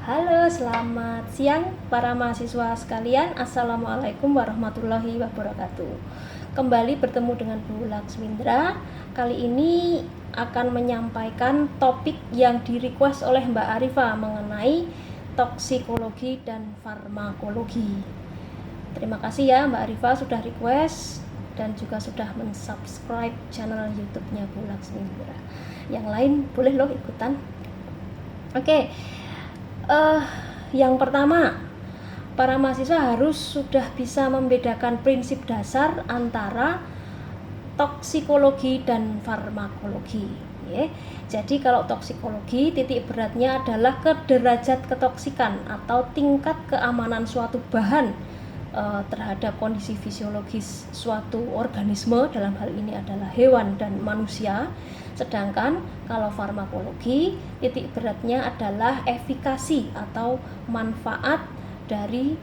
Halo, selamat siang para mahasiswa sekalian. Assalamualaikum warahmatullahi wabarakatuh. Kembali bertemu dengan Bu Laksmindra. Kali ini akan menyampaikan topik yang di-request oleh Mbak Arifa mengenai toksikologi dan farmakologi. Terima kasih ya Mbak Arifa sudah request dan juga sudah mensubscribe channel YouTube-nya Bu Laksmindra. Yang lain boleh loh ikutan. Oke. Yang pertama, para mahasiswa harus sudah bisa membedakan prinsip dasar antara toksikologi dan farmakologi. Jadi kalau toksikologi, titik beratnya adalah derajat ketoksikan atau tingkat keamanan suatu bahan terhadap kondisi fisiologis suatu organisme, dalam hal ini adalah hewan dan manusia. Sedangkan kalau farmakologi, titik beratnya adalah efikasi atau manfaat dari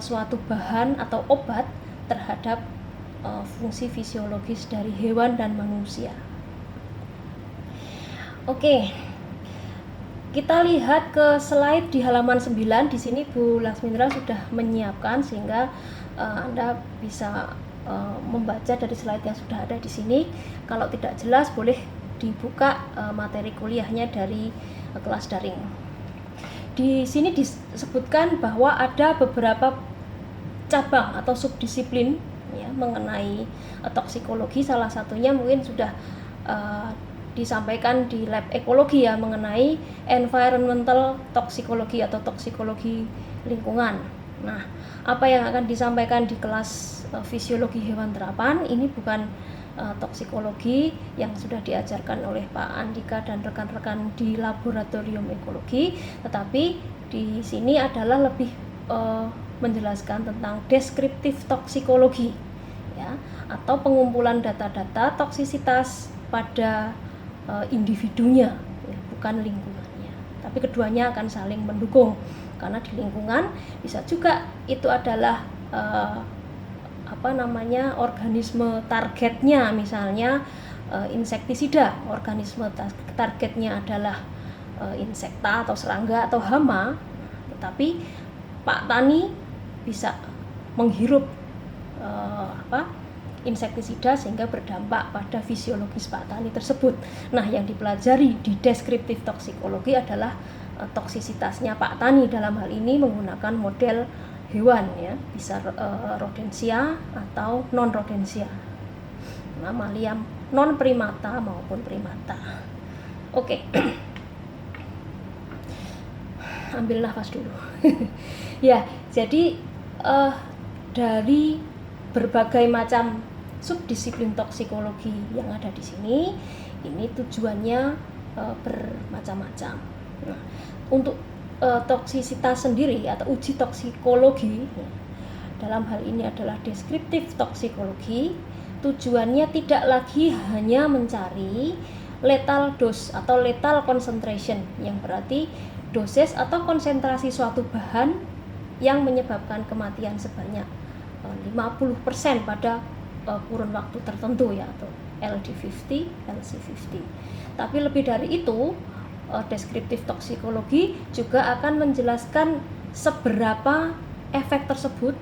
suatu bahan atau obat terhadap fungsi fisiologis dari hewan dan manusia. Oke. Kita lihat ke slide di halaman 9. Di sini Bu Laksmindra sudah menyiapkan sehingga Anda bisa membaca dari slide yang sudah ada di sini. Kalau tidak jelas boleh dibuka materi kuliahnya dari kelas daring. Di sini disebutkan bahwa ada beberapa cabang atau subdisiplin ya, mengenai toksikologi. Salah satunya mungkin sudah disampaikan di lab ekologi ya, mengenai environmental toksikologi atau toksikologi lingkungan. Nah, apa yang akan disampaikan di kelas fisiologi hewan terapan ini bukan toksikologi yang sudah diajarkan oleh Pak Andika dan rekan-rekan di laboratorium ekologi, tetapi di sini adalah lebih menjelaskan tentang deskriptif toksikologi ya, atau pengumpulan data-data toksisitas pada individunya ya, bukan lingkungannya. Tapi keduanya akan saling mendukung karena di lingkungan bisa juga itu adalah organisme targetnya, misalnya insektisida, organisme targetnya adalah insekta atau serangga atau hama, tetapi Pak Tani bisa menghirup insektisida sehingga berdampak pada fisiologis Pak Tani tersebut. Nah, yang dipelajari di deskriptif toksikologi adalah toksisitasnya Pak Tani, dalam hal ini menggunakan model hewan ya, bisa rodensia atau non rodensia, mamalia non primata maupun primata. Oke. Ambil nafas dulu. Ya, jadi dari berbagai macam subdisiplin toksikologi yang ada di sini, ini tujuannya bermacam-macam. Nah, untuk toksisitas sendiri atau uji toksikologi dalam hal ini adalah deskriptif toksikologi, tujuannya tidak lagi hanya mencari lethal dose atau lethal concentration, yang berarti dosis atau konsentrasi suatu bahan yang menyebabkan kematian sebanyak 50% pada kurun waktu tertentu ya, atau LD50, LC50. Tapi lebih dari itu, deskriptif toksikologi juga akan menjelaskan seberapa efek tersebut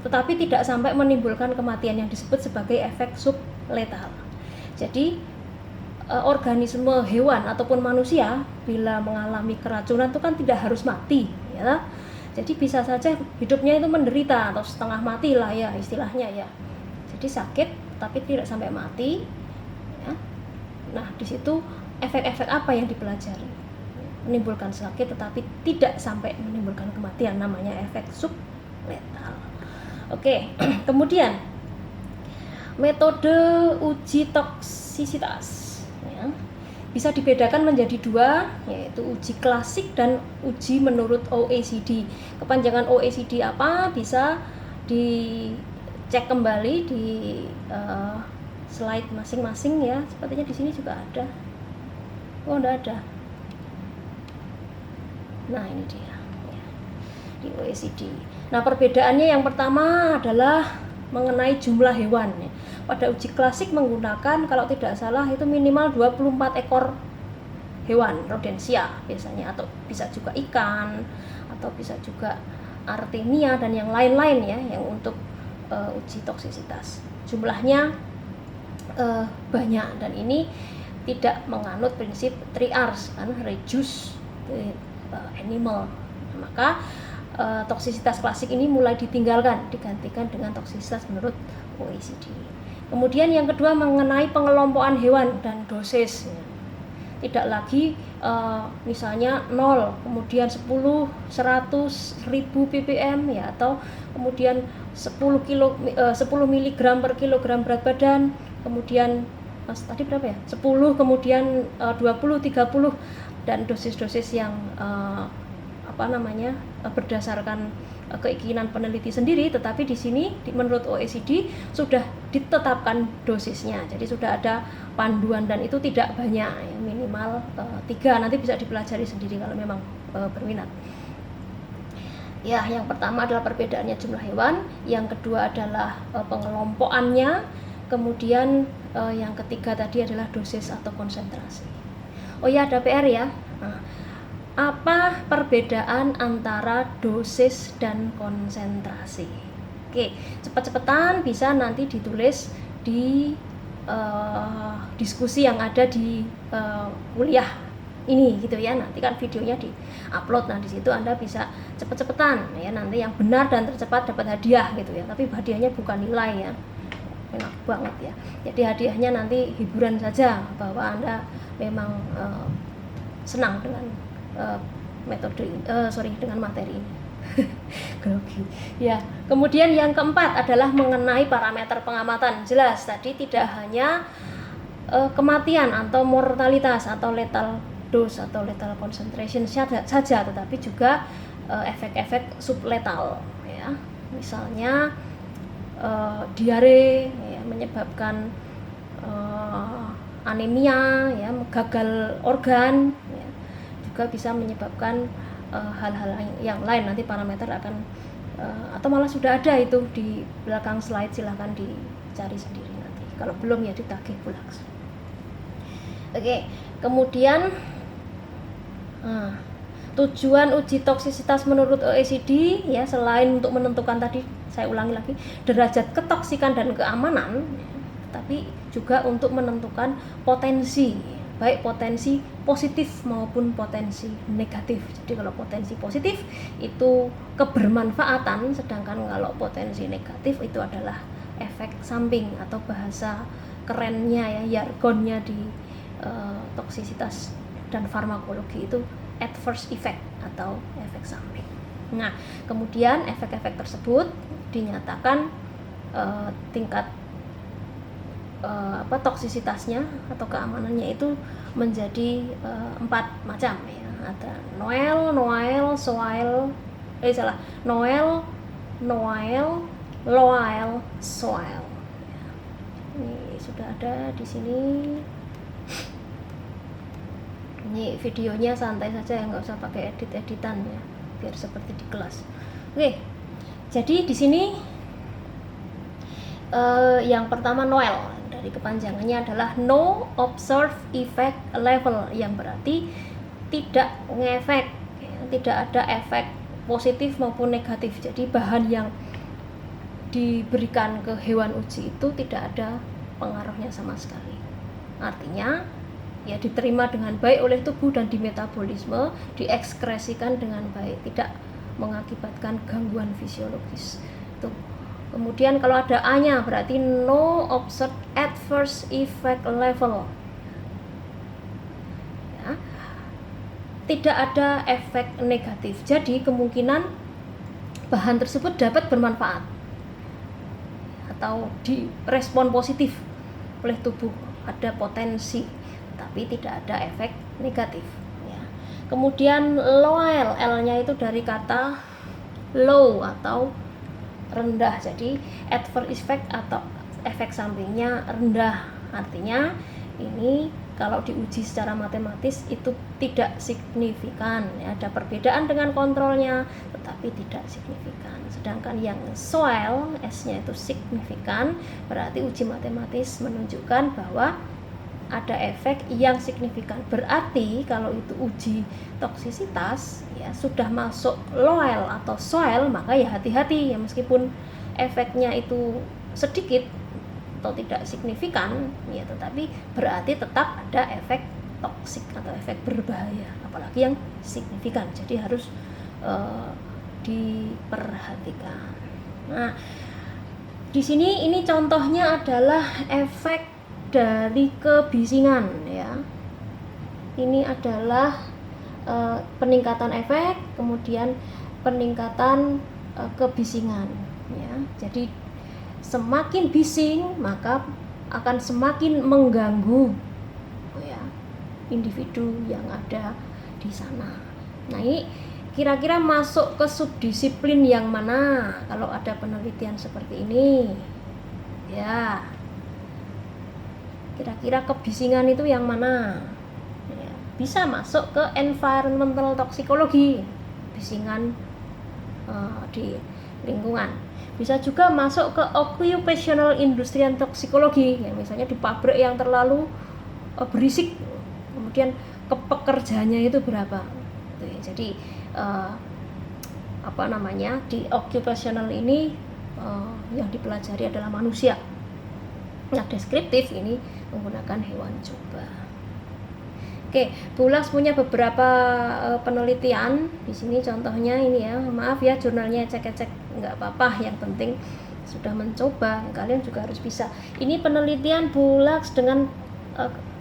tetapi tidak sampai menimbulkan kematian, yang disebut sebagai efek subletal. Jadi organisme hewan ataupun manusia bila mengalami keracunan itu kan tidak harus mati ya. Jadi bisa saja hidupnya itu menderita atau setengah mati lah ya istilahnya ya. Jadi sakit tapi tidak sampai mati ya. Nah, di situ efek-efek apa yang dipelajari? Menimbulkan sakit tetapi tidak sampai menimbulkan kematian, namanya efek subletal. Oke, kemudian metode uji toksisitas ya, bisa dibedakan menjadi dua, yaitu uji klasik dan uji menurut OECD. Kepanjangan OECD apa bisa dicek kembali di slide masing-masing ya. Sepertinya di sini juga ada. Oh, enggak ada. Nah, ini dia ya, di OECD. Nah, perbedaannya yang pertama adalah mengenai jumlah hewan ya. Pada uji klasik menggunakan, kalau tidak salah itu minimal 24 ekor hewan, rodensia biasanya, atau bisa juga ikan, atau bisa juga artemia dan yang lain-lain ya, yang untuk uji toksisitas. Jumlahnya banyak, dan ini tidak menganut prinsip 3Rs kan, reduce the animal. Maka toksisitas klasik ini mulai ditinggalkan, digantikan dengan toksisitas menurut OECD. Kemudian yang kedua mengenai pengelompokan hewan dan dosis. Tidak lagi misalnya 0, kemudian 10, 100, 1000 ppm ya, atau kemudian 10 mg per kilogram berat badan, kemudian tadi berapa ya? 10, kemudian 20, 30, dan dosis-dosis yang berdasarkan keinginan peneliti sendiri, tetapi di sini menurut OECD sudah ditetapkan dosisnya, jadi sudah ada panduan dan itu tidak banyak, minimal 3, nanti bisa dipelajari sendiri kalau memang berminat. Ya, yang pertama adalah perbedaannya jumlah hewan, yang kedua adalah pengelompokannya, kemudian yang ketiga tadi adalah dosis atau konsentrasi. Oh ya, ada PR ya. Nah, apa perbedaan antara dosis dan konsentrasi? Oke, cepat-cepatan bisa nanti ditulis di diskusi yang ada di kuliah ini gitu ya. Nanti kan videonya di-upload, nah di situ Anda bisa cepet-cepetan ya, nanti yang benar dan tercepat dapat hadiah gitu ya. Tapi hadiahnya bukan nilai ya. Enak banget ya. Jadi hadiahnya nanti hiburan saja, bahwa Anda memang senang dengan dengan materi ini. Grogi. Ya, kemudian yang keempat adalah mengenai parameter pengamatan. Jelas tadi tidak hanya kematian atau mortalitas atau lethal dose atau lethal concentration saja, tetapi juga efek-efek subletal ya. Misalnya diare ya, menyebabkan anemia ya, gagal organ ya, juga bisa menyebabkan hal-hal yang lain. Nanti parameter akan atau malah sudah ada itu di belakang slide, silahkan dicari sendiri nanti, kalau belum ya ditagih pulang. Oke, kemudian tujuan uji toksisitas menurut OECD ya, selain untuk menentukan tadi, saya ulangi lagi, derajat ketoksikan dan keamanan, tapi juga untuk menentukan potensi, baik potensi positif maupun potensi negatif. Jadi kalau potensi positif itu kebermanfaatan, sedangkan kalau potensi negatif itu adalah efek samping, atau bahasa kerennya ya, jargonnya di toksisitas dan farmakologi itu adverse effect atau efek samping. Nah, kemudian efek-efek tersebut dinyatakan tingkat toksisitasnya atau keamanannya itu menjadi 4 macam ya. Ada Noel, Soil, Loyal, Soil. Ya. Ini sudah ada di sini. Ini videonya santai saja ya, nggak usah pakai edit-editan ya, biar seperti di kelas. Oke, jadi di sini yang pertama Noel, dari kepanjangannya adalah No Observed Effect Level, yang berarti tidak ngefek, ya, tidak ada efek positif maupun negatif. Jadi bahan yang diberikan ke hewan uji itu tidak ada pengaruhnya sama sekali. Artinya ya diterima dengan baik oleh tubuh dan dimetabolisme, diekskresikan dengan baik, tidak mengakibatkan gangguan fisiologis. Tuh. Kemudian kalau ada A-nya berarti no observed adverse effect level. Ya. Tidak ada efek negatif. Jadi kemungkinan bahan tersebut dapat bermanfaat atau direspon positif oleh tubuh, ada potensi, tapi tidak ada efek negatif ya. Kemudian loyal, L-nya itu dari kata low atau rendah, jadi adverse effect atau efek sampingnya rendah. Artinya ini kalau diuji secara matematis itu tidak signifikan ya. Ada perbedaan dengan kontrolnya tetapi tidak signifikan. Sedangkan yang soil, S-nya itu signifikan, berarti uji matematis menunjukkan bahwa ada efek yang signifikan. Berarti kalau itu uji toksisitas ya sudah masuk loel atau soil, maka ya hati-hati ya, meskipun efeknya itu sedikit atau tidak signifikan ya, tetapi berarti tetap ada efek toksik atau efek berbahaya, apalagi yang signifikan. Jadi harus diperhatikan. Nah, di sini ini contohnya adalah efek dari kebisingan ya. Ini adalah peningkatan efek, kemudian peningkatan kebisingan ya. Jadi semakin bising maka akan semakin mengganggu ya individu yang ada di sana. Nah, ini kira-kira masuk ke subdisiplin yang mana kalau ada penelitian seperti ini ya? Kira-kira kebisingan itu yang mana ya? Bisa masuk ke environmental toxicology, bisingan di lingkungan. Bisa juga masuk ke occupational industrial toxicology ya, misalnya di pabrik yang terlalu berisik, kemudian pekerjanya itu berapa gitu ya. Jadi di occupational ini yang dipelajari adalah manusia. Nah, deskriptif ini menggunakan hewan coba. Oke, Bulaks punya beberapa penelitian. Di sini contohnya ini ya. Maaf ya, jurnalnya cek-cek nggak apa-apa. Yang penting sudah mencoba. Kalian juga harus bisa. Ini penelitian Bulaks dengan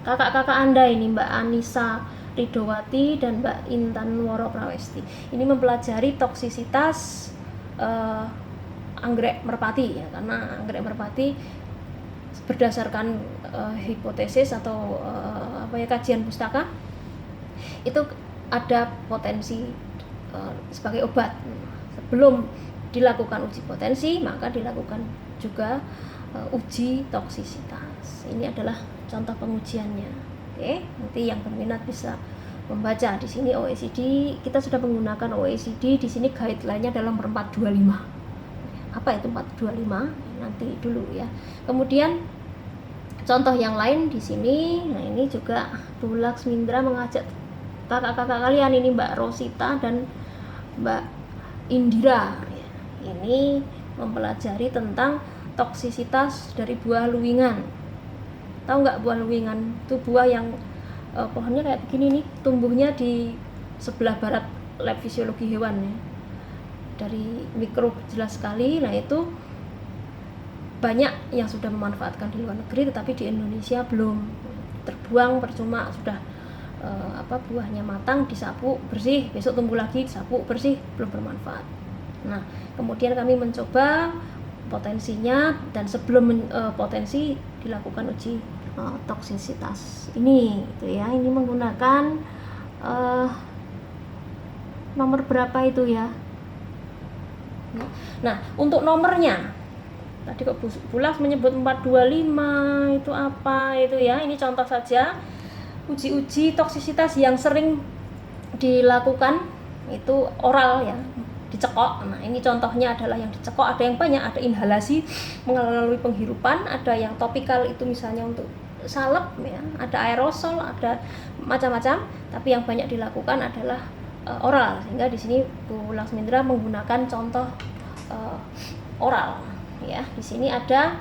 kakak-kakak Anda ini, Mbak Anissa Ridowati dan Mbak Intan Woro Prawesti. Ini mempelajari toksisitas anggrek merpati ya, karena anggrek merpati berdasarkan hipotesis atau kajian pustaka itu ada potensi sebagai obat. Sebelum dilakukan uji potensi, maka dilakukan juga uji toksisitas. Ini adalah contoh pengujiannya. Oke, nanti yang berminat bisa membaca. Di sini OECD, kita sudah menggunakan OECD. Di sini guideline-nya adalah nomor 425. Apa itu 425? Nanti dulu ya. Kemudian contoh yang lain di sini. Nah, ini juga Bulaks Mindra mengajak kakak-kakak kalian ini, Mbak Rosita dan Mbak Indira. Ini mempelajari tentang toksisitas dari buah luwingan. Tahu nggak buah luwingan? Itu buah yang pohonnya kayak begini nih, tumbuhnya di sebelah barat lab fisiologi hewan ya. Dari mikro jelas sekali. Nah, itu banyak yang sudah memanfaatkan di luar negeri, tetapi di Indonesia belum. Terbuang percuma, sudah buahnya matang, disapu bersih, besok tumbuh lagi, disapu bersih, belum bermanfaat. Nah, kemudian kami mencoba potensinya, dan sebelum potensi dilakukan uji toksisitas ini gitu ya. Ini menggunakan nomor berapa itu ya. Nah, untuk nomornya tadi kok Bulaks menyebut 425 itu apa itu ya. Ini contoh saja uji-uji toksisitas yang sering dilakukan itu oral ya, dicekok. Nah, ini contohnya adalah yang dicekok. Ada yang banyak, ada inhalasi melalui penghirupan, ada yang topikal itu misalnya untuk salep ya, ada aerosol, ada macam-macam, tapi yang banyak dilakukan adalah oral. Sehingga di sini Bulaks Mindra menggunakan contoh oral ya. Di sini ada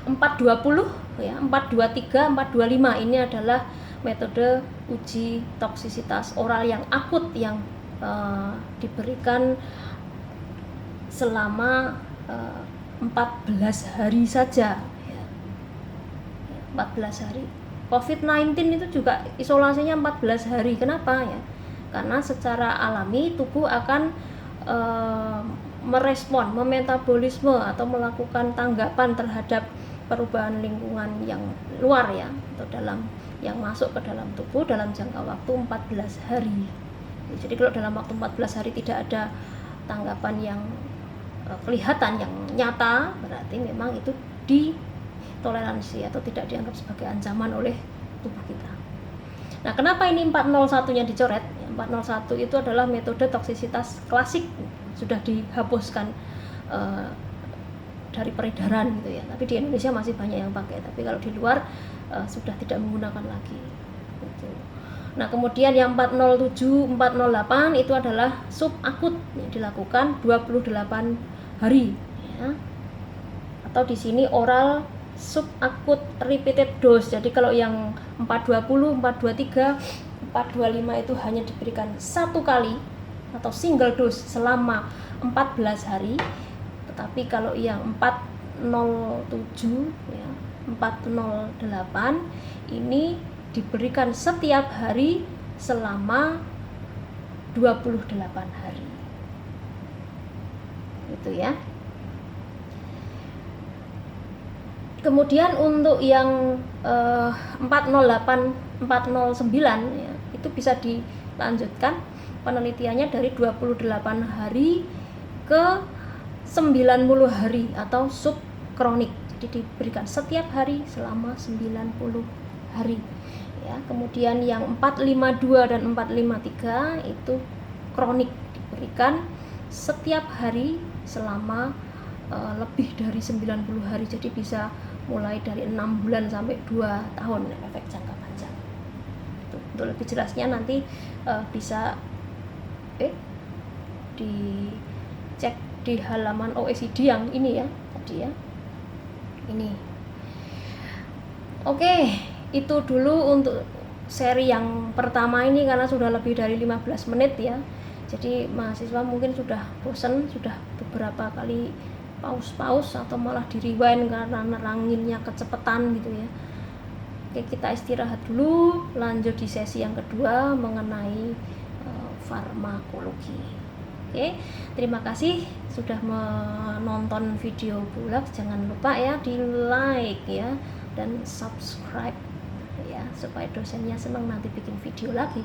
420 ya, 423, 425. Ini adalah metode uji toksisitas oral yang akut yang diberikan selama 14 hari saja ya. 14 hari. COVID-19 itu juga isolasinya 14 hari. Kenapa ya? Karena secara alami tubuh akan merespon, memetabolisme atau melakukan tanggapan terhadap perubahan lingkungan yang luar ya, atau yang masuk ke dalam tubuh dalam jangka waktu 14 hari. Jadi kalau dalam waktu 14 hari tidak ada tanggapan yang kelihatan, yang nyata, berarti memang itu ditoleransi atau tidak dianggap sebagai ancaman oleh tubuh kita. Nah, kenapa ini 401-nya dicoret? 401 itu adalah metode toksisitas klasik, sudah dihapuskan dari peredaran gitu ya. Tapi di Indonesia masih banyak yang pakai. Tapi kalau di luar sudah tidak menggunakan lagi gitu. Nah kemudian yang 407, 408 itu adalah subakut yang dilakukan 28 hari ya. Atau di sini oral subakut repeated dose. Jadi kalau yang 420, 423, 425 itu hanya diberikan satu kali atau single dose selama 14 hari. Tetapi kalau yang 407 ya, 408 ini diberikan setiap hari selama 28 hari. Gitu ya. Kemudian untuk yang 408, 409 ya, itu bisa dilanjutkan penelitiannya dari 28 hari ke 90 hari atau subkronik. Jadi diberikan setiap hari selama 90 hari. Ya, kemudian yang 452 dan 453 itu kronik, diberikan setiap hari selama lebih dari 90 hari. Jadi bisa mulai dari 6 bulan sampai 2 tahun efek jangka panjang. Untuk lebih jelasnya nanti bisa dicek di halaman OECD yang ini ya tadi ya. Ini. Oke, itu dulu untuk seri yang pertama ini karena sudah lebih dari 15 menit ya. Jadi mahasiswa mungkin sudah bosan, sudah beberapa kali pause atau malah di rewind karena neranginnya kecepatan gitu ya. Oke, kita istirahat dulu, lanjut di sesi yang kedua mengenai farmakologi. Oke, terima kasih sudah menonton video Bulak. Jangan lupa ya di like ya dan subscribe ya supaya dosennya senang nanti bikin video lagi.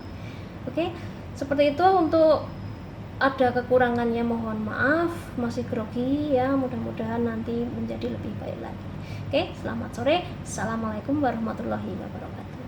Oke, seperti itu. Untuk ada kekurangannya mohon maaf, masih grogi ya, mudah-mudahan nanti menjadi lebih baik lagi. Oke, selamat sore. Assalamualaikum warahmatullahi wabarakatuh.